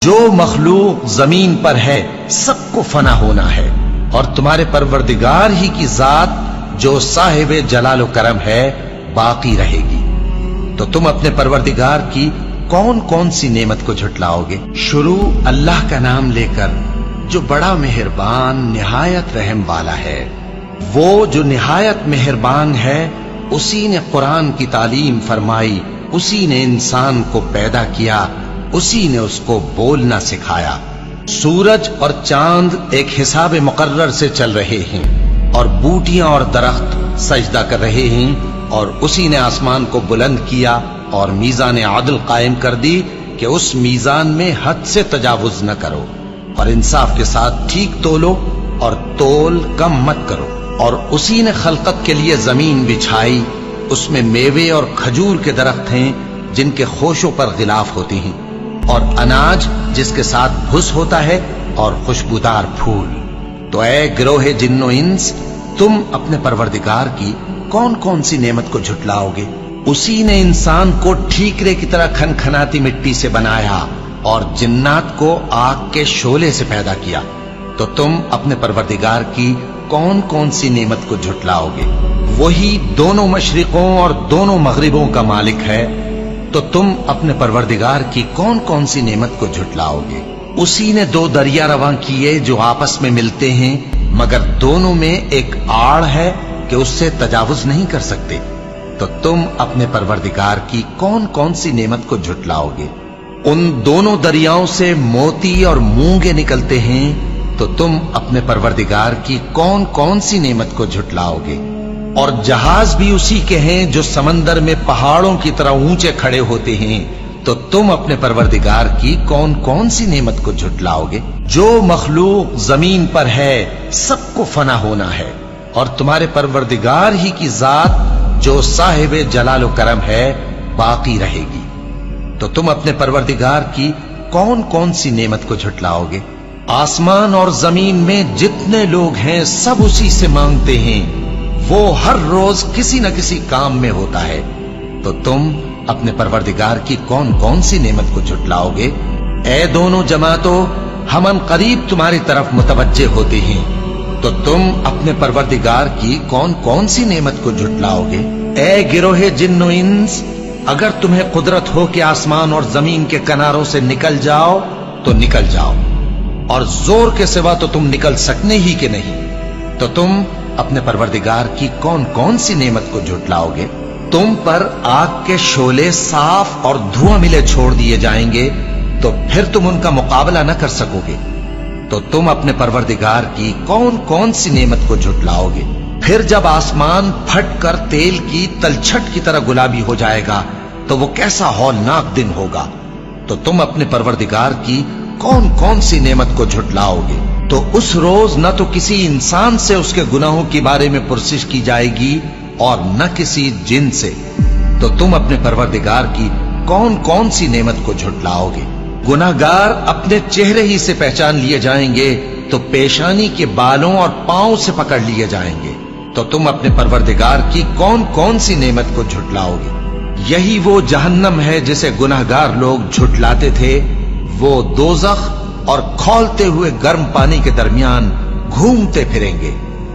جو مخلوق زمین پر ہے سب کو فنا ہونا ہے، اور تمہارے پروردگار ہی کی ذات جو صاحب جلال و کرم ہے باقی رہے گی۔ تو تم اپنے پروردگار کی کون کون سی نعمت کو جھٹلاؤ گے؟ شروع اللہ کا نام لے کر جو بڑا مہربان نہایت رحم والا ہے۔ وہ جو نہایت مہربان ہے، اسی نے قرآن کی تعلیم فرمائی، اسی نے انسان کو پیدا کیا، اسی نے اس کو بولنا سکھایا۔ سورج اور چاند ایک حساب مقرر سے چل رہے ہیں، اور بوٹیاں اور درخت سجدہ کر رہے ہیں، اور اسی نے آسمان کو بلند کیا اور میزان عدل قائم کر دی کہ اس میزان میں حد سے تجاوز نہ کرو، اور انصاف کے ساتھ ٹھیک تولو اور تول کم مت کرو۔ اور اسی نے خلقت کے لیے زمین بچھائی، اس میں میوے اور کھجور کے درخت ہیں جن کے خوشوں پر غلاف ہوتی ہیں، اور اناج جس کے ساتھ بھس ہوتا ہے، اور خوشبودار پھول۔ تو اے گروہ جن و انس، تم اپنے پروردگار کی کون کون سی نعمت کو جھٹلاؤ گے؟ اسی نے انسان کو ٹھیکرے کی طرح کھنکھناتی مٹی سے بنایا اور جنات کو آگ کے شعلے سے پیدا کیا۔ تو تم اپنے پروردگار کی کون کون سی نعمت کو جھٹلاؤ گے؟ وہی دونوں مشرقوں اور دونوں مغربوں کا مالک ہے، تو تم اپنے پروردگار کی کون کون سی نعمت کو جھٹلاؤ گے؟ اسی نے دو دریا رواں کیے جو آپس میں ملتے ہیں، مگر دونوں میں ایک آڑ ہے کہ اس سے تجاوز نہیں کر سکتے۔ تو تم اپنے پروردگار کی کون کون سی نعمت کو جھٹلاؤ گے؟ ان دونوں دریاؤں سے موتی اور مونگے نکلتے ہیں، تو تم اپنے پروردگار کی کون کون سی نعمت کو جھٹلاؤ گے؟ اور جہاز بھی اسی کے ہیں جو سمندر میں پہاڑوں کی طرح اونچے کھڑے ہوتے ہیں، تو تم اپنے پروردگار کی کون کون سی نعمت کو جھٹلاؤ گے؟ جو مخلوق زمین پر ہے سب کو فنا ہونا ہے، اور تمہارے پروردگار ہی کی ذات جو صاحب جلال و کرم ہے باقی رہے گی۔ تو تم اپنے پروردگار کی کون کون سی نعمت کو جھٹلاؤ گے؟ آسمان اور زمین میں جتنے لوگ ہیں سب اسی سے مانگتے ہیں، وہ ہر روز کسی نہ کسی کام میں ہوتا ہے۔ تو تم اپنے پروردگار کی کون کون سی نعمت کو جھٹلاؤ گے؟ اے دونوں جماعتوں، ہم ان قریب تمہاری طرف متوجہ ہوتے ہیں، تو تم اپنے پروردگار کی کون کون سی نعمت کو جھٹلاؤ گے؟ اے گروہ جن و انس، اگر تمہیں قدرت ہو کہ آسمان اور زمین کے کناروں سے نکل جاؤ تو نکل جاؤ، اور زور کے سوا تو تم نکل سکنے ہی کہ نہیں، تو تم اپنے پروردگار کی کون کون سی نعمت کو جھٹلاؤ گے؟ تم پر آگ کے شعلے صاف اور دھواں ملے چھوڑ دیے جائیں گے، تو پھر تم ان کا مقابلہ نہ کر سکو گے۔ تو تم اپنے پروردگار کی کون کون سی نعمت کو جھٹلاؤ گے؟ پھر جب آسمان پھٹ کر تیل کی تلچھٹ کی طرح گلابی ہو جائے گا تو وہ کیسا ہولناک دن ہوگا۔ تو تم اپنے پروردگار کی کون کون سی نعمت کو جھٹلاؤ گے؟ تو اس روز نہ تو کسی انسان سے اس کے گناہوں کے بارے میں پرسش کی جائے گی اور نہ کسی جن سے۔ تو تم اپنے پروردگار کی کون کون سی نعمت کو جھٹلاؤ گے؟ گناہگار اپنے چہرے ہی سے پہچان لیے جائیں گے، تو پیشانی کے بالوں اور پاؤں سے پکڑ لیے جائیں گے۔ تو تم اپنے پروردگار کی کون کون سی نعمت کو جھٹلاؤ گے؟ یہی وہ جہنم ہے جسے گناہگار لوگ جھٹلاتے تھے، وہ دوزخ اور کھولتے ہوئے گرم پانی کے درمیان گھومتے پھریں گے۔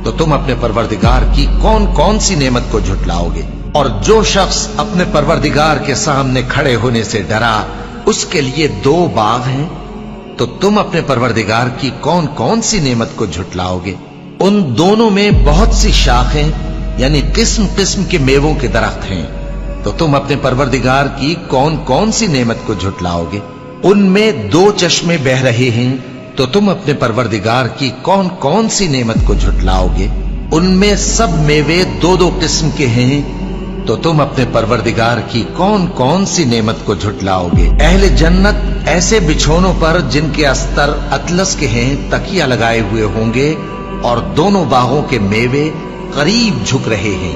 تو تم اپنے پروردگار کی کون کون سی نعمت کو جھٹلاؤ گے؟ اور جو شخص اپنے پروردگار کے سامنے کھڑے ہونے سے ڈرا، اس کے لیے دو باغ ہیں، تو تم اپنے پروردگار کی کون کون سی نعمت کو جھٹلاؤ گے؟ ان دونوں میں بہت سی شاخیں یعنی قسم قسم کے میووں کے درخت ہیں، تو تم اپنے پروردگار کی کون کون سی نعمت کو جھٹلاؤ گے؟ ان میں دو چشمے بہ رہے ہیں، تو تم اپنے پروردگار کی کون کون سی نعمت کو جھٹلاؤ گے؟ ان میں سب میوے دو دو قسم کے ہیں، تو تم اپنے پروردگار کی کون کون سی نعمت کو جھٹلاؤ گے؟ اہل جنت ایسے بچھونوں پر جن کے استر اطلس کے ہیں تکیہ لگائے ہوئے ہوں گے، اور دونوں باغوں کے میوے قریب جھک رہے ہیں،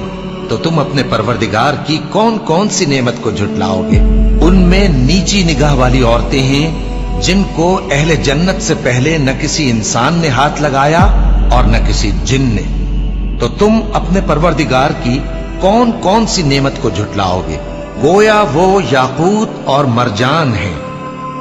تو تم اپنے پروردگار کی کون کون سی نعمت کو جھٹلاؤ گے؟ ان میں نیچی نگاہ والی عورتیں ہیں جن کو اہل جنت سے پہلے نہ کسی انسان نے ہاتھ لگایا اور نہ کسی جن نے۔ تو تم اپنے پروردگار کی کون کون سی نعمت کو جھٹلاؤ گے؟ گویا وہ یاقوت اور مرجان ہیں،